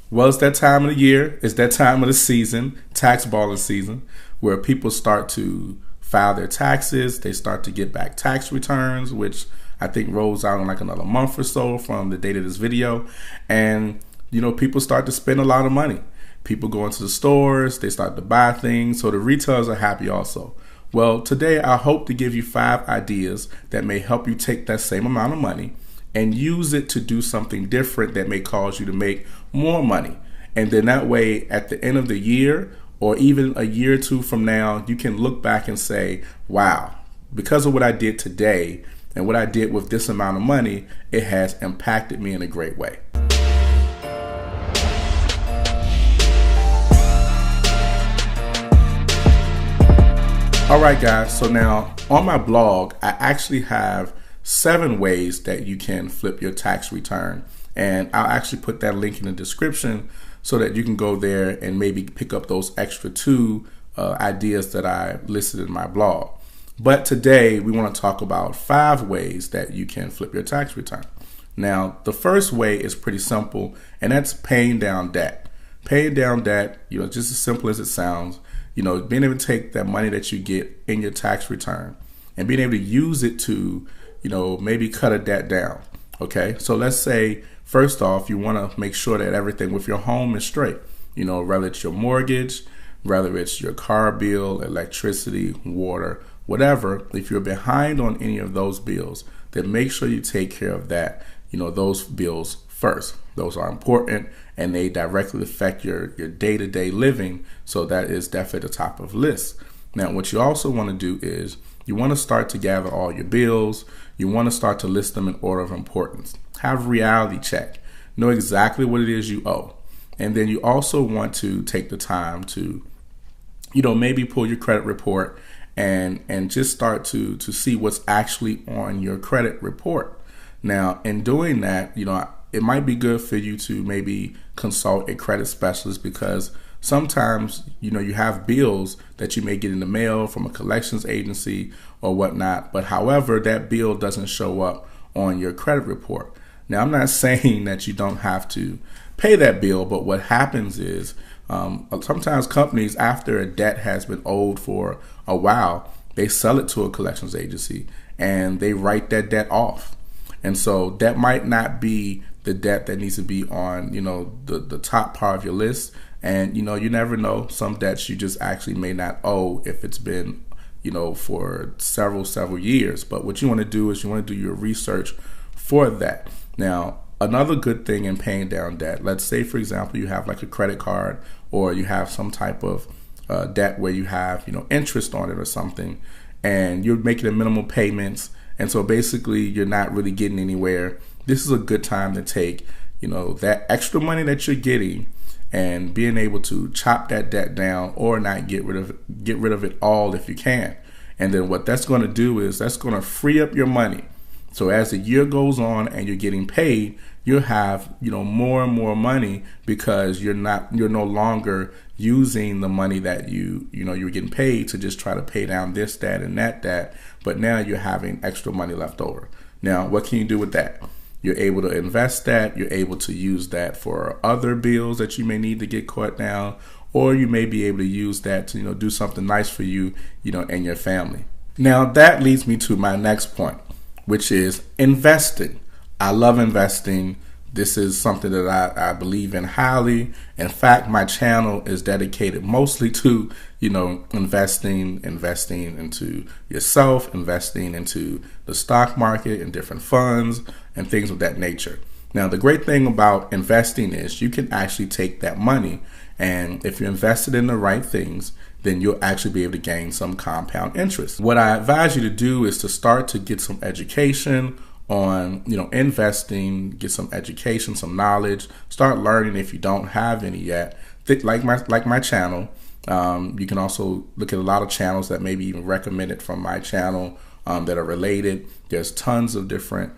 Well, it's that time of the year, it's that time of the season, tax balling season, where people start to file their taxes. They start to get back tax returns, which I think rolls out in like another month or so from the date of this video. And, people start to spend a lot of money. People go into the stores, they start to buy things, so the retailers are happy also. Well, today I hope to give you 5 ideas that may help you take that same amount of money and use it to do something different that may cause you to make more money. And then that way, at the end of the year, or even a year or two from now, you can look back and say, wow, because of what I did today and what I did with this amount of money, it has impacted me in a great way. All right, guys, so now on my blog, I actually have 7 ways that you can flip your tax return. And I'll actually put that link in the description so that you can go there and maybe pick up those extra 2 ideas that I listed in my blog. But today we want to talk about 5 ways that you can flip your tax return. Now, the first way is pretty simple, and that's paying down debt. Paying down debt, just as simple as it sounds, being able to take that money that you get in your tax return and being able to use it to, maybe cut a debt down. Okay, so let's say, first off, you want to make sure that everything with your home is straight. Whether it's your mortgage, whether it's your car bill, electricity, water, whatever. If you're behind on any of those bills, then make sure you take care of that, those bills first. Those are important and they directly affect your day-to-day living. So that is definitely the top of the list. Now, what you also want to do is you want to start to gather all your bills. You want to start to list them in order of importance. Have a reality check. Know exactly what it is you owe. And then you also want to take the time to, maybe pull your credit report and just start to see what's actually on your credit report. Now, in doing that, it might be good for you to maybe consult a credit specialist because sometimes, you have bills that you may get in the mail from a collections agency or whatnot, but however, that bill doesn't show up on your credit report. Now, I'm not saying that you don't have to pay that bill, but what happens is sometimes companies, after a debt has been owed for a while, they sell it to a collections agency and they write that debt off. And so that might not be the debt that needs to be on, the top part of your list. And, you never know, some debts you just actually may not owe if it's been, for several years. But what you want to do is you want to do your research for that. Now, another good thing in paying down debt, let's say, for example, you have like a credit card or you have some type of debt where you have, interest on it or something, and you're making the minimal payments. And so basically you're not really getting anywhere. This is a good time to take, that extra money that you're getting and being able to chop that debt down or not get rid of it all if you can. And then what that's going to do is that's going to free up your money. So as the year goes on and you're getting paid, you'll have, more and more money because you're no longer using the money that you're getting paid to just try to pay down this, that, and that, but now you're having extra money left over. Now, what can you do with that? You're able to invest that. You're able to use that for other bills that you may need to get caught down, or you may be able to use that to, do something nice for you, and your family. Now, that leads me to my next point, which is investing. I love investing. This is something that I believe in highly. In fact, my channel is dedicated mostly to, investing into yourself, investing into the stock market and different funds and things of that nature. Now, the great thing about investing is you can actually take that money, and if you invested in the right things, then you'll actually be able to gain some compound interest. What I advise you to do is to start to get some education on, investing, get some education, some knowledge, start learning if you don't have any yet. Like my channel, you can also look at a lot of channels that may be even recommended from my channel that are related. There's tons of different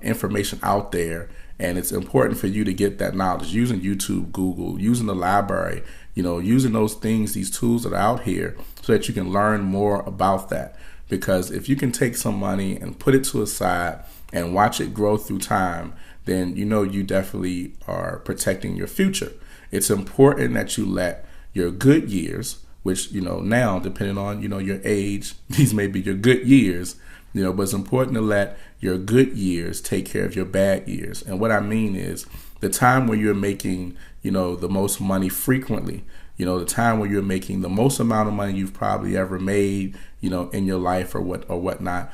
information out there, and it's important for you to get that knowledge using YouTube, Google, using the library, using those things, these tools that are out here so that you can learn more about that. Because if you can take some money and put it to a side and watch it grow through time, then you definitely are protecting your future. It's important that you let your good years, which now depending on your age, these may be your good years, but it's important to let your good years take care of your bad years. And what I mean is the time where you're making the most money frequently, the time where you're making the most amount of money you've probably ever made, in your life or whatnot.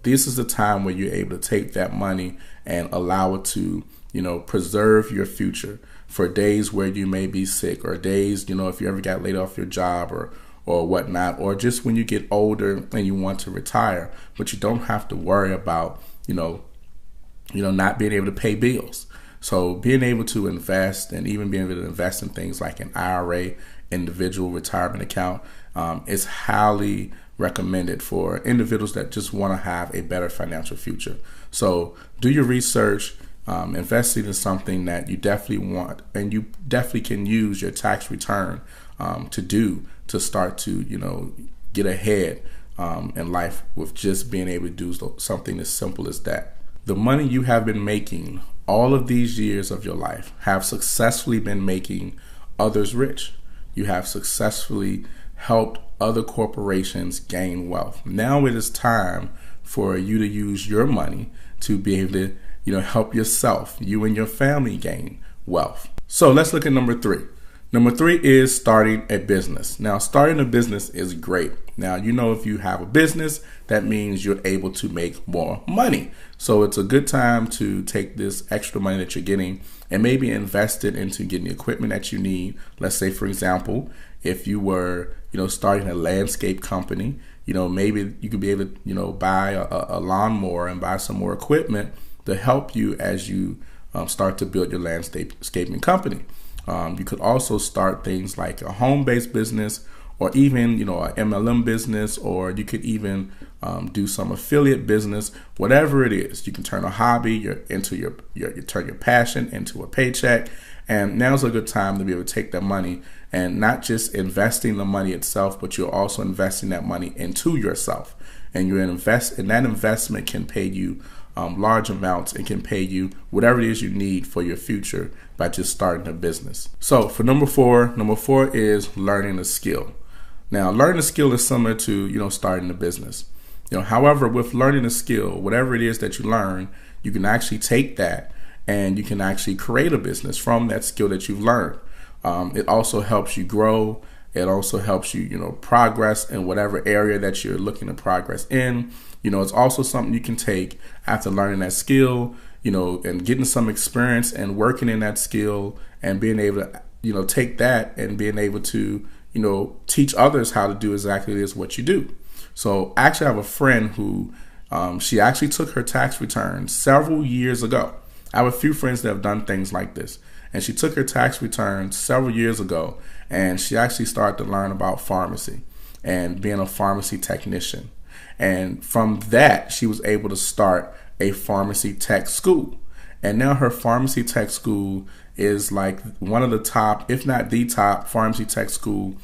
This is the time where you're able to take that money and allow it to, preserve your future for days where you may be sick, or days, if you ever got laid off your job or whatnot, or just when you get older and you want to retire, but you don't have to worry about, not being able to pay bills. So being able to invest, and even being able to invest in things like an IRA, individual retirement account, is highly recommended for individuals that just want to have a better financial future. So do your research, investing in something that you definitely want, and you definitely can use your tax return to start to get ahead in life with just being able to do something as simple as that. The money you have been making all of these years of your life have successfully been making others rich. You have successfully helped other corporations gain wealth. Now it is time for you to use your money to be able to, help yourself, you and your family gain wealth. So let's look at number 3. Number 3 is starting a business. Now, starting a business is great. Now, if you have a business, that means you're able to make more money. So it's a good time to take this extra money that you're getting and maybe invest it into getting the equipment that you need. Let's say, for example, if you were, starting a landscape company, maybe you could be able to, buy a lawnmower and buy some more equipment to help you as you start to build your landscaping company. You could also start things like a home-based business, or even, an MLM business, or you could even do some affiliate business. Whatever it is, you can turn a hobby you turn your passion into a paycheck. And now's a good time to be able to take that money and not just investing the money itself, but you're also investing that money into yourself. And that investment can pay you large amounts, and can pay you whatever it is you need for your future by just starting a business. So for number 4 is learning a skill. Now, learning a skill is similar to, starting a business. However, with learning a skill, whatever it is that you learn, you can actually take that and you can actually create a business from that skill that you've learned. It also helps you grow. It also helps you, progress in whatever area that you're looking to progress in. It's also something you can take after learning that skill, and getting some experience and working in that skill, and being able to, take that and being able to, teach others how to do exactly this, what you do. So I actually have a friend who, she actually took her tax return several years ago. I have a few friends that have done things like this. And she took her tax return several years ago, and she actually started to learn about pharmacy and being a pharmacy technician. And from that, she was able to start a pharmacy tech school. And now her pharmacy tech school is like one of the top, if not the top, pharmacy tech school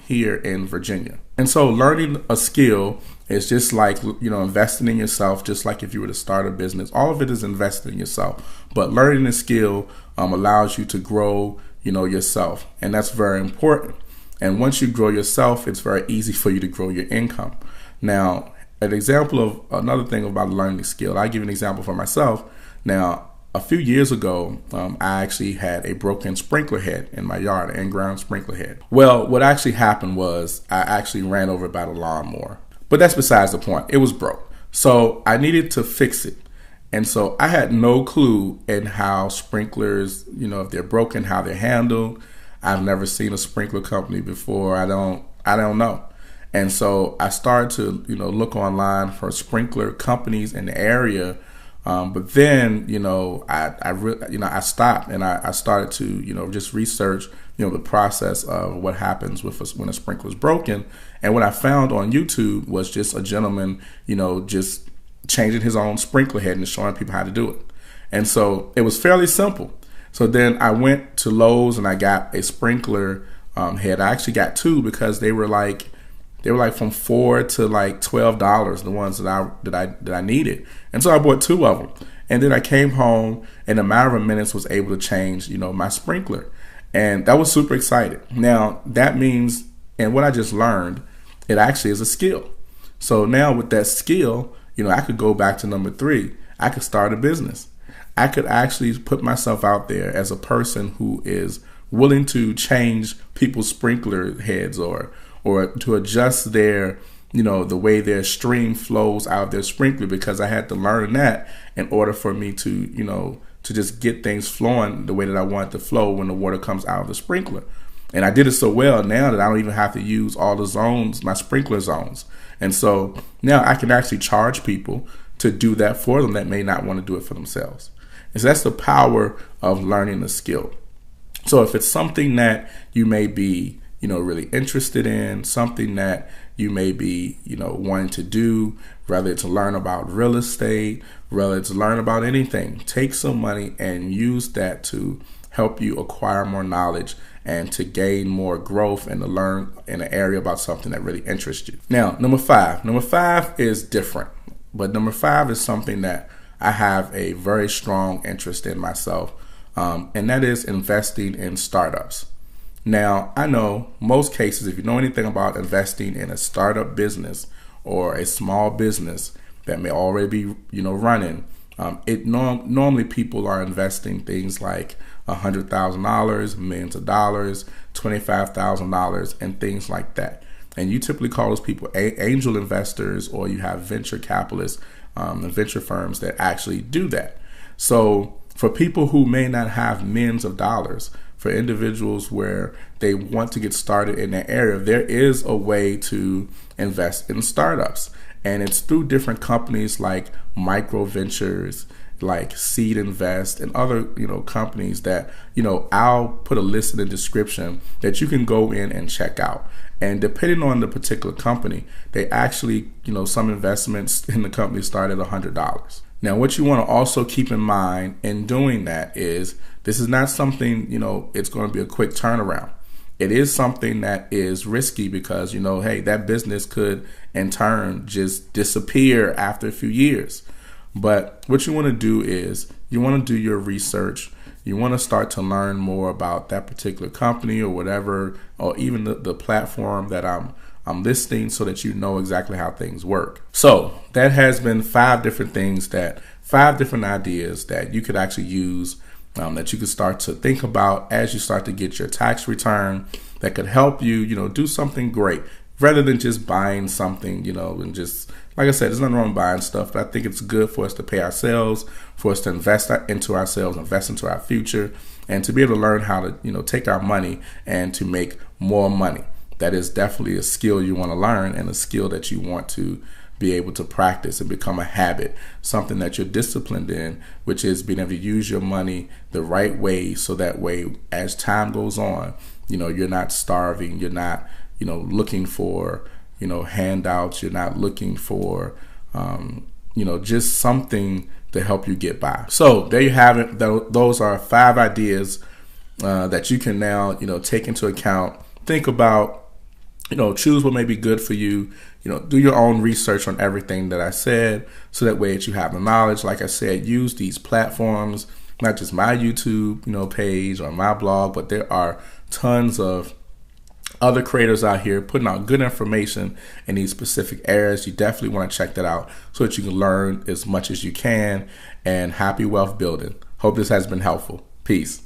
here in Virginia. And so learning a skill is just like, investing in yourself, just like if you were to start a business. All of it is investing in yourself. But learning a skill allows you to grow, yourself. And that's very important. And once you grow yourself, it's very easy for you to grow your income. Now, an example of another thing about learning a skill, I give an example for myself. Now, a few years ago, I actually had a broken sprinkler head in my yard, an in-ground sprinkler head. Well, what actually happened was I actually ran over by the lawnmower. But that's besides the point. It was broke. So I needed to fix it. And so I had no clue in how sprinklers, if they're broken, how they're handled. I've never seen a sprinkler company before. I don't know. And so I started to, look online for sprinkler companies in the area. But then, I stopped and I started to, just research, the process of what happens when a sprinkler is broken. And what I found on YouTube was just a gentleman, just changing his own sprinkler head and showing people how to do it. And so it was fairly simple. So then I went to Lowe's and I got a sprinkler head. I actually got 2 because they were like from $4 to like $12, the ones that I needed. And so I bought 2 of them. And then I came home, in a matter of minutes was able to change, my sprinkler. And that was super exciting. Now that means, and what I just learned, it actually is a skill. So now with that skill, I could go back to number 3. I could start a business. I could actually put myself out there as a person who is willing to change people's sprinkler heads or to adjust their, the way their stream flows out of their sprinkler, because I had to learn that in order for me to, to just get things flowing the way that I want it to flow when the water comes out of the sprinkler. And I did it so well now that I don't even have to use all the zones, my sprinkler zones. And so now I can actually charge people to do that for them that may not want to do it for themselves. And so that's the power of learning a skill. So if it's something that you may be, really interested in, something that you may be, wanting to do, whether it's to learn about real estate, whether it's to learn about anything, take some money and use that to help you acquire more knowledge and to gain more growth and to learn in an area about something that really interests you. Now, number 5. Number 5 is different, but number 5 is something that I have a very strong interest in myself, and that is investing in startups. Now, I know most cases, if you know anything about investing in a startup business or a small business that may already be, running, normally people are investing things like $100,000, millions of dollars, $25,000, and things like that. And you typically call those people angel investors, or you have venture capitalists and venture firms that actually do that. So for people who may not have millions of dollars, for individuals where they want to get started in that area, there is a way to invest in startups. And it's through different companies like Micro Ventures, like Seed Invest, and other companies that I'll put a list in the description that you can go in and check out. And depending on the particular company, they actually some investments in the company start at $100. Now, what you want to also keep in mind in doing that is this is not something it's going to be a quick turnaround. It is something that is risky because hey, that business could in turn just disappear after a few years. But what you want to do is you want to do your research. You want to start to learn more about that particular company or whatever, or even the platform that I'm listing, so that you know exactly how things work. So that has been 5 different ideas that you could actually use, that you could start to think about as you start to get your tax return, that could help you, do something great rather than just buying something, and just, like I said, there's nothing wrong with buying stuff, but I think it's good for us to pay ourselves, for us to invest into ourselves, invest into our future, and to be able to learn how to, take our money and to make more money. That is definitely a skill you want to learn, and a skill that you want to be able to practice and become a habit, something that you're disciplined in, which is being able to use your money the right way, so that way as time goes on, you're not starving, you're not, looking for, handouts, you're not looking for, just something to help you get by. So there you have it. Those are 5 ideas that you can now, take into account, think about, choose what may be good for you. Do your own research on everything that I said, so that way that you have the knowledge. Like I said, use these platforms, not just my YouTube, page or my blog, but there are tons of other creators out here putting out good information in these specific areas. You definitely want to check that out so that you can learn as much as you can. And happy wealth building. Hope this has been helpful. Peace.